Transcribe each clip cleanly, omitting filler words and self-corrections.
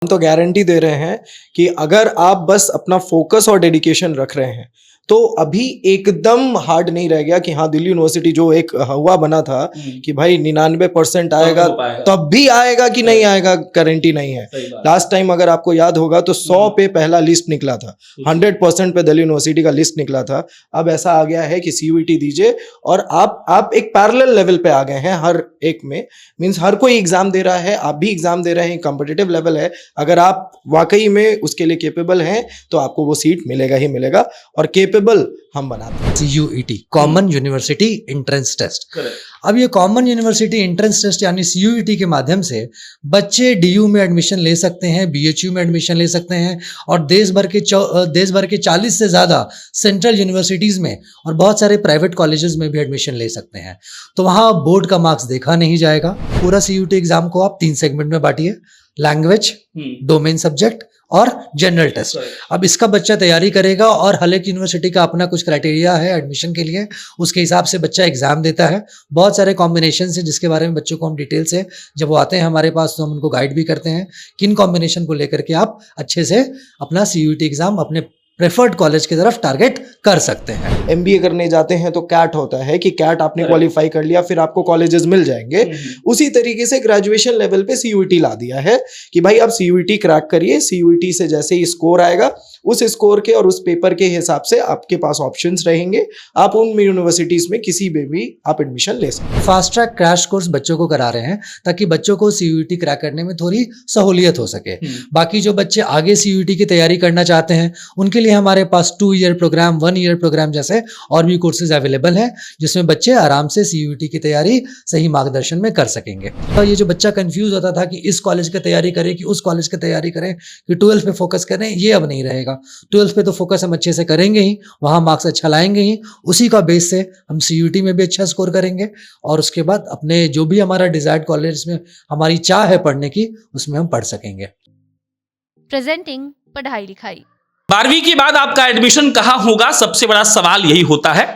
हम तो गारंटी दे रहे हैं कि अगर आप बस अपना फोकस और डेडिकेशन रख रहे हैं तो अभी एकदम हार्ड नहीं रह गया कि हाँ दिल्ली यूनिवर्सिटी जो एक हवा बना था कि भाई 99% आएगा तब भी आएगा कि नहीं आएगा गारंटी नहीं है। लास्ट टाइम अगर आपको याद होगा तो 100 पे पहला लिस्ट निकला था, 100% पे दिल्ली यूनिवर्सिटी का लिस्ट निकला था। अब ऐसा आ गया है कि सीयूईटी दीजिए और आप एक पैरेलल लेवल पे आ गए हैं हर एक में। मींस हर कोई एग्जाम दे रहा है, आप भी एग्जाम दे रहे हैं, कॉम्पिटिटिव लेवल है। अगर आप वाकई में उसके लिए केपेबल हैं तो आपको वो सीट मिलेगा ही मिलेगा और केपेबल हम बनाते हैं। CUET common university entrance test. अब ये कॉमन यूनिवर्सिटी एंट्रेंस टेस्ट यानी CUET के माध्यम से बच्चे DU में एडमिशन ले सकते हैं, BHU में एडमिशन ले सकते हैं और देश भर के 40 से ज़्यादा सेंट्रल यूनिवर्सिटीज़ में और बहुत सारे प्राइवेट कॉलेजेस में भी एडमिशन ले सकते हैं। तो वहाँ बोर्ड का मार्क्स देखा नहीं जाएगा। पूरा CUET एग्जाम को आप 3 सेगमेंट में बांटिए, लैंग्वेज, डोमेन सब्जेक्ट और जनरल टेस्ट। अब इसका बच्चा तैयारी करेगा और हर एक यूनिवर्सिटी का अपना कुछ क्राइटेरिया है एडमिशन के लिए, उसके हिसाब से बच्चा एग्जाम देता है। बहुत सारे कॉम्बिनेशन है जिसके बारे में बच्चों को हम डिटेल से जब वो आते हैं हमारे पास तो हम उनको गाइड भी करते हैं किन कॉम्बिनेशन को लेकर के आप अच्छे से अपना CUET एग्जाम अपने प्रेफर्ड कॉलेज की तरफ टारगेट कर सकते हैं। MBA करने जाते हैं तो कैट होता है कि कैट आपने क्वालिफाई कर लिया फिर आपको कॉलेजेस मिल जाएंगे। उसी तरीके से ग्रेजुएशन लेवल पे CUET ला दिया है कि भाई आप CUET क्रैक करिए, CUET से जैसे ही स्कोर आएगा उस स्कोर के और उस पेपर के हिसाब से आपके पास ऑप्शंस रहेंगे, आप उन यूनिवर्सिटीज में किसी में भी आप एडमिशन ले सकते हैं। फास्ट ट्रैक क्रैश कोर्स बच्चों को करा रहे हैं ताकि बच्चों को CUET क्रैक करने में थोड़ी सहूलियत हो सके। बाकी जो बच्चे आगे CUET की तैयारी करना चाहते हैं उनके लिए हमारे पास 2 ईयर प्रोग्राम, 1 ईयर प्रोग्राम जैसे और भी कोर्सेज अवेलेबल हैं जिसमें बच्चे आराम से CUET की तैयारी सही मार्गदर्शन में कर सकेंगे। तो ये जो बच्चा कंफ्यूज होता था कि इस कॉलेज की तैयारी करें कि उस कॉलेज की तैयारी करें कि 12th पे फोकस करें, ये अब नहीं रहेगा। 12th पे तो फोकस हम अच्छे से करेंगे ही, वहाँ मार्क्स अच्छा लाएंगे ही, उसी का बेस से हम CUET में भी अच्छा स्कोर करेंगे और उसके बाद अपने जो भी हमारा डिजायर्ड कॉलेज में हमारी चाह है पढ़ने की उसमें हम पढ़ सकेंगे। प्रेजेंटिंग पढ़ाई लिखाई। 12वीं के बाद आपका एडमिशन कहाँ होगा, सबसे बड़ा सवाल यही होता है।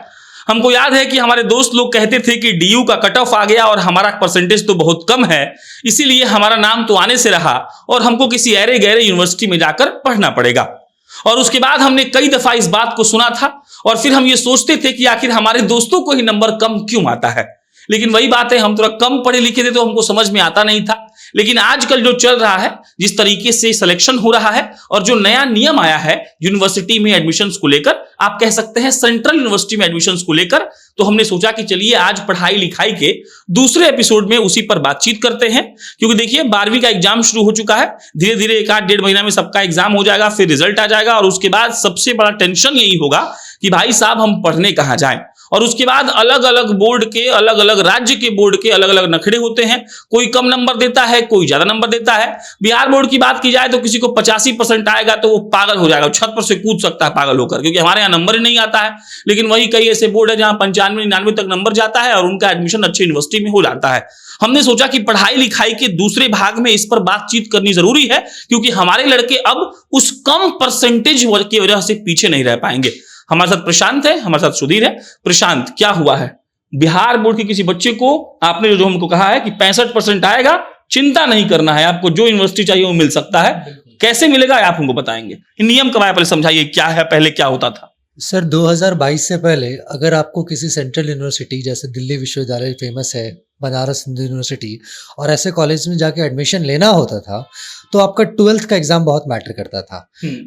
हमको याद है कि हमारे दोस्त लोग कहते थे कि DU का कट ऑफ आ गया और हमारा परसेंटेज तो बहुत कम है, इसीलिए हमारा नाम तो आने से रहा और हमको किसी ऐरे गहरे यूनिवर्सिटी में जाकर पढ़ना पड़ेगा। और उसके बाद हमने कई दफा इस बात को सुना था और फिर हम ये सोचते थे कि आखिर हमारे दोस्तों को ही नंबर कम क्यों आता है। लेकिन वही बात है, हम थोड़ा कम पढ़े लिखे थे तो हमको समझ में आता नहीं था। लेकिन आजकल जो चल रहा है, जिस तरीके से सिलेक्शन हो रहा है और जो नया नियम आया है यूनिवर्सिटी में एडमिशन्स को लेकर, आप कह सकते हैं सेंट्रल यूनिवर्सिटी में एडमिशन्स को लेकर, तो हमने सोचा कि चलिए आज पढ़ाई लिखाई के दूसरे एपिसोड में उसी पर बातचीत करते हैं। क्योंकि देखिए 12वीं का एग्जाम शुरू हो चुका है, धीरे धीरे 1-8-1.5 महीना में सबका एग्जाम हो जाएगा, फिर रिजल्ट आ जाएगा और उसके बाद सबसे बड़ा टेंशन यही होगा कि भाई साहब हम पढ़ने कहाँ जाएं। और उसके बाद अलग अलग बोर्ड के, अलग अलग राज्य के बोर्ड के अलग अलग नखड़े होते हैं। कोई कम नंबर देता है, कोई ज्यादा नंबर देता है। बिहार बोर्ड की बात की जाए तो किसी को 85% आएगा तो वो पागल हो जाएगा, छत पर से कूद सकता है पागल होकर, क्योंकि हमारे यहाँ नंबर ही नहीं आता है। लेकिन वही कई ऐसे बोर्ड है जहां 95-99 तक नंबर जाता है और उनका एडमिशन अच्छी यूनिवर्सिटी में हो जाता है। हमने सोचा कि पढ़ाई लिखाई के दूसरे भाग में इस पर बातचीत करनी जरूरी है, क्योंकि हमारे लड़के अब उस कम परसेंटेज की वजह से पीछे नहीं रह पाएंगे। हमारे साथ प्रशांत है, हमारे साथ सुधीर है। प्रशांत, क्या हुआ है? बिहार बोर्ड के किसी बच्चे को आपने जो हमको कहा है कि 65% आएगा, चिंता नहीं करना है, आपको जो यूनिवर्सिटी चाहिए वो मिल सकता है। कैसे मिलेगा आप हमको बताएंगे। नियम कब आया, पहले समझाइए, क्या है, पहले क्या होता था? सर 2022 से पहले अगर आपको किसी सेंट्रल यूनिवर्सिटी जैसे दिल्ली विश्वविद्यालय फेमस है, बनारस हिंदू यूनिवर्सिटी और ऐसे कॉलेज में जाके एडमिशन लेना होता था तो आपका 12th का एग्जाम बहुत मैटर करता था।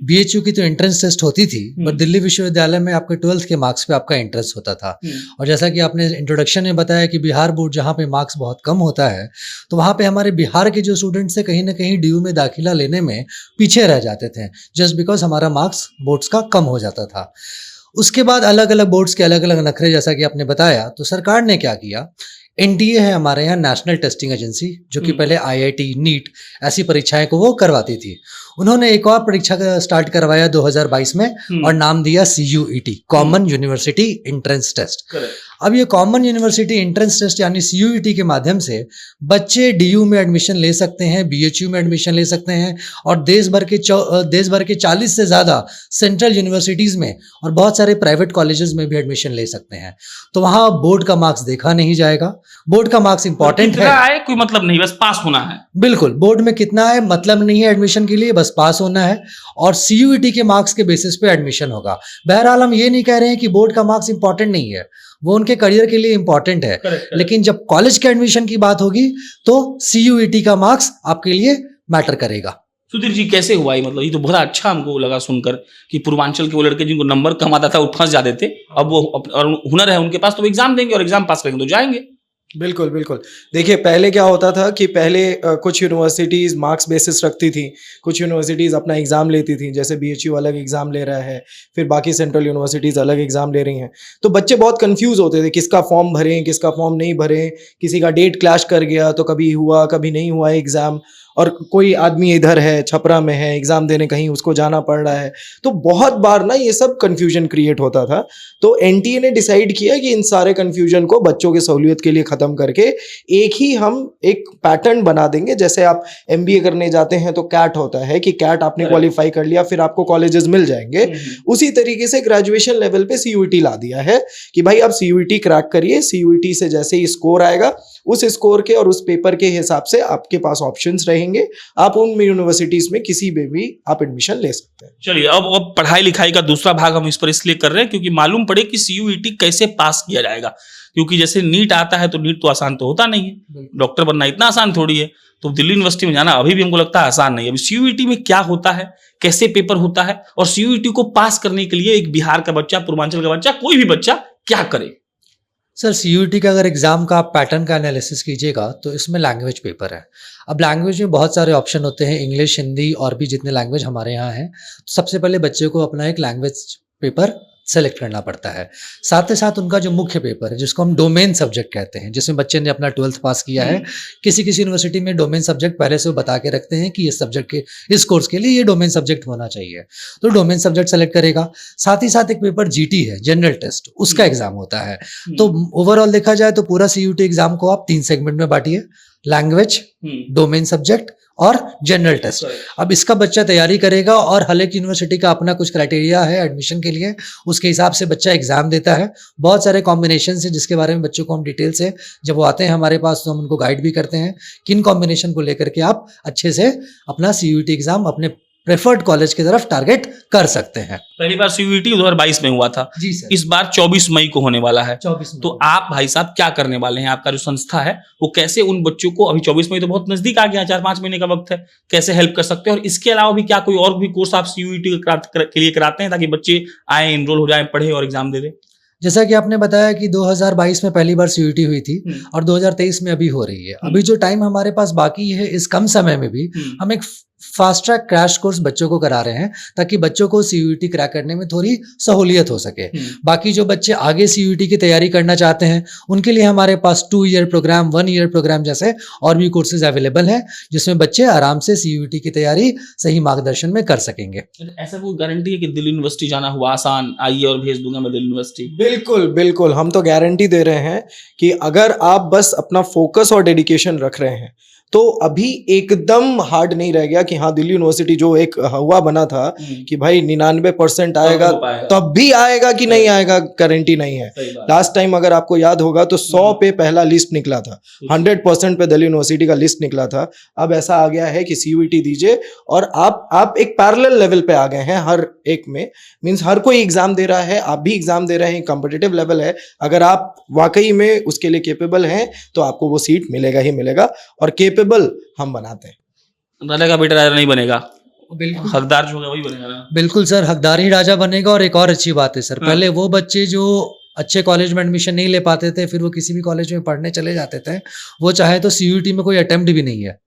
BHU की तो एंट्रेंस टेस्ट होती थी, पर दिल्ली विश्वविद्यालय में आपके 12th के मार्क्स पे आपका एंट्रेंस होता था। और जैसा कि आपने इंट्रोडक्शन में बताया कि बिहार बोर्ड जहाँ पे मार्क्स बहुत कम होता है तो वहाँ पे हमारे बिहार के जो स्टूडेंट्स थे कहीं ना कहीं DU में दाखिला लेने में पीछे रह जाते थे, जस्ट बिकॉज हमारा मार्क्स बोर्ड्स का कम हो जाता था। उसके बाद अलग अलग बोर्ड्स के अलग अलग नखरे, जैसा कि आपने बताया, तो सरकार ने क्या किया, NTA है हमारे यहाँ नेशनल टेस्टिंग एजेंसी, जो कि पहले IIT, NEET ऐसी परीक्षाएं को वो करवाती थी। उन्होंने एक और परीक्षा का स्टार्ट करवाया 2022 में और नाम दिया CUET common university entrance test. अब ये कॉमन यूनिवर्सिटी एंट्रेंस टेस्ट यानी CUET के माध्यम से बच्चे DU में एडमिशन ले सकते हैं, BHU में एडमिशन ले सकते हैं और देश भर के 40 से ज़्यादा सेंट्रल यूनिवर्सिटीज़ में और बहुत सारे प्राइवेट कॉलेजेस में भी एडमिशन ले सकते हैं। तो वहाँ बोर्ड का मार्क्स देखा नहीं जाएगा। बोर्ड का मार्क्स इंपॉर्टेंट कितना है। आए कोई मतलब नहीं, बस पास होना है। बिल्कुल, बोर्ड में कितना है मतलब नहीं है एडमिशन के लिए, बस पास होना है और सीयूईटी के मार्क्स के बेसिस पे एडमिशन होगा। बहरहाल हम ये नहीं कह रहे हैं कि बोर्ड का मार्क्स इंपॉर्टेंट नहीं है, वो उनके करियर के लिए इंपॉर्टेंट है, लेकिन जब कॉलेज के एडमिशन की बात होगी तो सीयूईटी का मार्क्स आपके लिए मैटर करेगा। सुधीर जी कैसे हुआ ये, मतलब ये तो बहुत अच्छा हमको लगा सुनकर कि पूर्वांचल के वो लड़के जिनको नंबर कम आता था वो फंस जाते थे, अब वो और हुनर है उनके पास तो वो एग्जाम देंगे और एग्जाम पास करेंगे तो जाएंगे। बिल्कुल बिल्कुल। देखिए पहले क्या होता था कि पहले कुछ यूनिवर्सिटीज़ मार्क्स बेसिस रखती थी, कुछ यूनिवर्सिटीज़ अपना एग्ज़ाम लेती थी, जैसे बीएचयू अलग एग्ज़ाम ले रहा है, फिर बाकी सेंट्रल यूनिवर्सिटीज़ अलग एग्ज़ाम ले रही हैं। तो बच्चे बहुत कंफ्यूज होते थे किसका फॉर्म भरें किसका फॉर्म नहीं भरें, किसी का डेट क्लैश कर गया तो कभी हुआ कभी नहीं हुआ एग्ज़ाम, और कोई आदमी इधर है छपरा में है एग्ज़ाम देने कहीं उसको जाना पड़ रहा है। तो बहुत बार ना ये सब कन्फ्यूजन क्रिएट होता था। तो एनटीए ने डिसाइड किया कि इन सारे कन्फ्यूजन को बच्चों की सहूलियत के लिए ख़त्म करके एक ही हम एक पैटर्न बना देंगे। जैसे आप एमबीए करने जाते हैं तो कैट होता है कि कैट आपने क्वालिफाई कर लिया फिर आपको कॉलेजेस मिल जाएंगे, उसी तरीके से ग्रेजुएशन लेवल पे सीयूईटी ला दिया है कि भाई आप सीयूईटी क्रैक करिए, सीयूईटी से जैसे ही स्कोर आएगा उस स्कोर के और उस पेपर के हिसाब से आपके पास ऑप्शंस रहेंगे, आप उन यूनिवर्सिटीज में किसी में भी आप एडमिशन ले सकते हैं। चलिए अब पढ़ाई लिखाई का दूसरा भाग हम इस पर इसलिए कर रहे हैं क्योंकि मालूम पड़े कि सीयूईटी कैसे पास किया जाएगा, क्योंकि जैसे नीट आता है तो नीट तो आसान तो होता नहीं है, डॉक्टर बनना इतना आसान थोड़ी है, तो दिल्ली यूनिवर्सिटी में जाना अभी भी हमको लगता है आसान नहीं है। अभी सीयूईटी में क्या होता है, कैसे पेपर होता है, और सीयूईटी को पास करने के लिए एक बिहार का बच्चा, पूर्वांचल का बच्चा, कोई भी बच्चा क्या करे? सर सीयूईटी का अगर एग्जाम का आप पैटर्न का एनालिसिस कीजिएगा तो इसमें लैंग्वेज पेपर है। अब लैंग्वेज में बहुत सारे ऑप्शन होते हैं, इंग्लिश, हिंदी और भी जितने लैंग्वेज हमारे यहाँ हैं। तो सबसे पहले बच्चे को अपना एक लैंग्वेज पेपर सेलेक्ट करना पड़ता है। साथ ही साथ उनका जो मुख्य पेपर है जिसको हम डोमेन सब्जेक्ट कहते हैं, जिसमें बच्चे ने अपना 12th पास किया है, किसी किसी यूनिवर्सिटी में डोमेन सब्जेक्ट पहले से वो बता के रखते हैं कि इस सब्जेक्ट के इस कोर्स के लिए ये डोमेन सब्जेक्ट होना चाहिए, तो डोमेन सब्जेक्ट सेलेक्ट करेगा। साथ ही साथ एक पेपर जीटी है, जनरल टेस्ट, उसका एग्जाम होता है। तो ओवरऑल देखा जाए तो पूरा सीयूटी एग्जाम को आप 3 सेगमेंट में बांटिए, लैंग्वेज, डोमेन सब्जेक्ट और जनरल टेस्ट। अब इसका बच्चा तैयारी करेगा और हर एक यूनिवर्सिटी का अपना कुछ क्राइटेरिया है एडमिशन के लिए, उसके हिसाब से बच्चा एग्जाम देता है। बहुत सारे कॉम्बिनेशन है जिसके बारे में बच्चों को हम डिटेल से जब वो आते हैं हमारे पास तो हम उनको गाइड भी करते हैं किन कॉम्बिनेशन को लेकर के आप अच्छे से अपना सीयूटी एग्जाम अपने प्रेफर्ड कॉलेज की तरफ टारगेट कर सकते हैं। पहली बार सीयूईटी 2022 में हुआ था जी सर। इस बार 24 मई को होने वाला है। 24 में। तो आप भाई साहब क्या करने वाले हैं? आपका जो संस्था है वो कैसे उन बच्चों को, अभी 24 मई तो बहुत नजदीक आ गया, 4-5 महीने का वक्त है, कैसे हेल्प कर सकते हैं? और इसके अलावा भी क्या कोई और भी कोर्स आप सीयूईटी के लिए कराते हैं ताकि बच्चे आए, इनरोल हो जाए, पढ़े और एग्जाम दे दें? जैसा कि आपने बताया कि 2022 में पहली बार सीयूटी हुई थी और 2023 में अभी हो रही है। अभी जो टाइम हमारे पास बाकी है इस कम समय में भी हम एक फास्ट ट्रैक क्रैश कोर्स बच्चों को करा रहे हैं ताकि बच्चों को सीयूटी क्रैक करने में थोड़ी सहूलियत हो सके। बाकी जो बच्चे आगे सीयूटी की तैयारी करना चाहते हैं उनके लिए हमारे पास 2 ईयर प्रोग्राम, 1 ईयर प्रोग्राम जैसे और भी कोर्सेज अवेलेबल हैं जिसमें बच्चे आराम से सीयूटी की तैयारी सही मार्गदर्शन में कर सकेंगे। ऐसा कोई गारंटी है कि दिल्ली यूनिवर्सिटी जाना हुआ आसान, आइए और भेज दूंगा मैं दिल्ली यूनिवर्सिटी? बिल्कुल बिल्कुल, हम तो गारंटी दे रहे हैं कि अगर आप बस अपना फोकस और डेडिकेशन रख रहे हैं तो अभी एकदम हार्ड नहीं रह गया कि हाँ दिल्ली यूनिवर्सिटी जो एक हवा बना था कि भाई 99% आएगा तब भी आएगा कि नहीं आएगा गारंटी नहीं है। लास्ट टाइम अगर आपको याद होगा तो 100 पे पहला लिस्ट निकला था, 100% पे दिल्ली यूनिवर्सिटी का लिस्ट निकला था। अब ऐसा आ गया है कि सीयूईटी दीजिए और आप एक पैरेलल लेवल पे आ गए हैं हर एक में, मींस हर कोई एग्जाम दे रहा है, आप भी एग्जाम दे रहे हैं, कॉम्पिटिटिव लेवल है। अगर आप वाकई में उसके लिए केपेबल हैं तो आपको वो सीट मिलेगा ही मिलेगा और केपेबल हम बनाते हैं। राजा का बेटा राजा नहीं बनेगा, बिल्कुल हकदार जो होगा वही बनेगा ना? बिल्कुल सर, हकदार ही राजा बनेगा। और एक और अच्छी बात है सर, पहले वो बच्चे जो अच्छे कॉलेज में एडमिशन नहीं ले पाते थे फिर वो किसी भी कॉलेज में पढ़ने चले जाते थे, वो चाहे तो सीयूटी में कोई अटेम्प्ट भी नहीं है,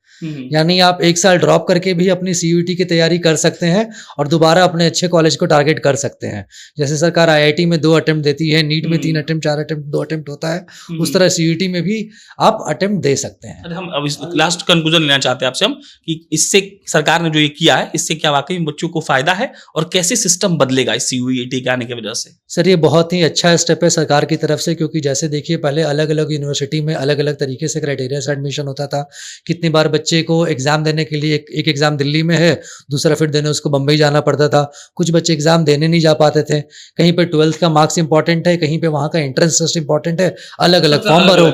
यानी आप 1 साल ड्रॉप करके भी अपनी सीयूटी की तैयारी कर सकते हैं और दोबारा अपने अच्छे कॉलेज को टारगेट कर सकते हैं। जैसे सरकार आईआईटी में 2 अटेम्प्ट देती है, नीट में 3 अटेम्प्ट, 4 अटेम्प्ट, 2 अटेम्प्ट होता है, उस तरह सीयूटी में भी आप अटेम्प्ट दे सकते हैं। अरे हम अब इस लास्ट कंक्लूजन लेना चाहते हैं आपसे हम कि इससे सरकार ने जो ये किया है इससे क्या वाकई में बच्चों को फायदा है और कैसे सिस्टम बदलेगा इस सीयूईटी के आने की वजह से? सर ये बहुत ही अच्छा स्टेप है सरकार की तरफ से, क्योंकि जैसे देखिए पहले अलग अलग यूनिवर्सिटी में अलग अलग तरीके से क्राइटेरिया से एडमिशन होता था। कितनी बार बच्चे को एग्जाम देने के लिए एक एग्जाम दिल्ली में है, दूसरा फिर देने उसको बम्बई जाना पड़ता था। कुछ बच्चे एग्जाम देने नहीं जा पाते थे, कहीं पे 12th का मार्क्स इंपॉर्टेंट है, कहीं पे वहाँ का एंट्रेंस टेस्ट इंपॉर्टेंट है, अलग अलग फॉर्म भरो।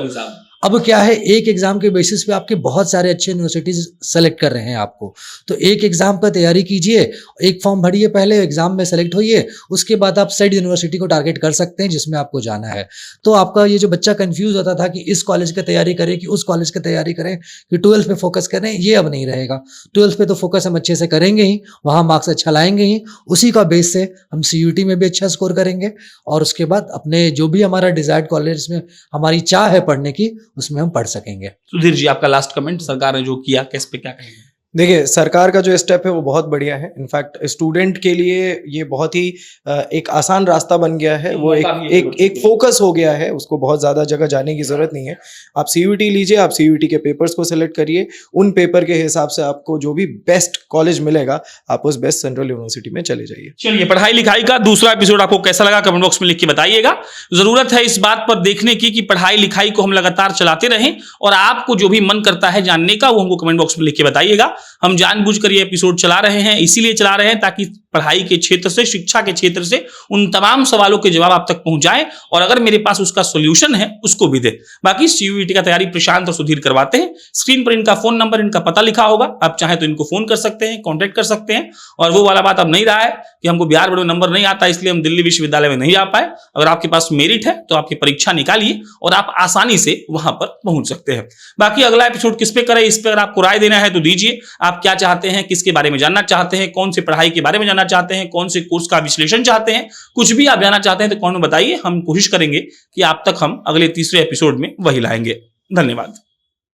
अब क्या है, एक एग्जाम के बेसिस पे आपके बहुत सारे अच्छे यूनिवर्सिटीज सेलेक्ट कर रहे हैं आपको, तो एक एग्जाम पर तैयारी कीजिए, एक फॉर्म भरिए, पहले एग्जाम में सेलेक्ट होइए, उसके बाद आप साइड यूनिवर्सिटी को टारगेट कर सकते हैं जिसमें आपको जाना है। तो आपका ये जो बच्चा कंफ्यूज होता था कि इस कॉलेज की तैयारी करें कि उस कॉलेज की तैयारी करें कि 12th पे फोकस करें, ये अब नहीं रहेगा। 12th पे तो फोकस हम अच्छे से करेंगे ही, वहाँ मार्क्स अच्छा लाएंगे ही, उसी का बेस से हम CUT में भी अच्छा स्कोर करेंगे और उसके बाद अपने जो भी हमारा डिजायर्ड कॉलेज में हमारी चाह है पढ़ने की, उसमें हम पढ़ सकेंगे। सुधीर जी, आपका लास्ट कमेंट, सरकार ने जो किया किस पे क्या कहेंगे? देखिए, सरकार का जो स्टेप है वो बहुत बढ़िया है। इनफैक्ट स्टूडेंट के लिए ये बहुत ही एक आसान रास्ता बन गया है। वो एक फोकस हो गया है, उसको बहुत ज़्यादा जगह जाने की ज़रूरत नहीं है। आप CUT लीजिए, आप CUT के पेपर्स को सिलेक्ट करिए, उन पेपर के हिसाब से आपको जो भी बेस्ट कॉलेज मिलेगा, आप उस बेस्ट सेंट्रल यूनिवर्सिटी में चले जाइए। चलिए, पढ़ाई लिखाई का दूसरा एपिसोड आपको कैसा लगा कमेंट बॉक्स में लिख के बताइएगा। जरूरत है इस बात पर देखने की कि पढ़ाई लिखाई को हम लगातार चलाते रहें और आपको जो भी मन करता है जानने का वो हमको कमेंट बॉक्स में लिख के बताइएगा। हम जानबूझकर ये एपिसोड चला रहे हैं, इसीलिए चला रहे हैं ताकि पढ़ाई के क्षेत्र से, शिक्षा के क्षेत्र से उन तमाम सवालों के जवाब आप तक पहुंचाएं और अगर मेरे पास उसका सॉल्यूशन है उसको भी दे। बाकी CUT का तैयारी प्रशांत और सुधीर करवाते हैं। स्क्रीन पर इनका फोन नंबर, इनका पता लिखा होगा, आप चाहें तो इनको फोन कर सकते हैं, कॉन्टेक्ट कर सकते हैं। और वो वाला बात अब नहीं रहा है कि हमको बिहार बोर्ड में नंबर नहीं आता इसलिए हम दिल्ली विश्वविद्यालय में नहीं आ पाए। अगर आपके पास मेरिट है तो आपकी परीक्षा निकालिए और आप आसानी से वहां पर पहुंच सकते हैं। बाकी अगला एपिसोड किस पे करें, इस पर अगर आपको राय देना है तो दीजिए। आप क्या चाहते हैं, किसके बारे में जानना चाहते हैं, कौन सी पढ़ाई के बारे में जानना चाहते हैं, कौन से कोर्स का विश्लेषण चाहते हैं, कुछ भी आप जानना चाहते हैं तो कमेंट में बताइए। हम कोशिश करेंगे कि आप तक हम अगले तीसरे एपिसोड में वही लाएंगे। धन्यवाद।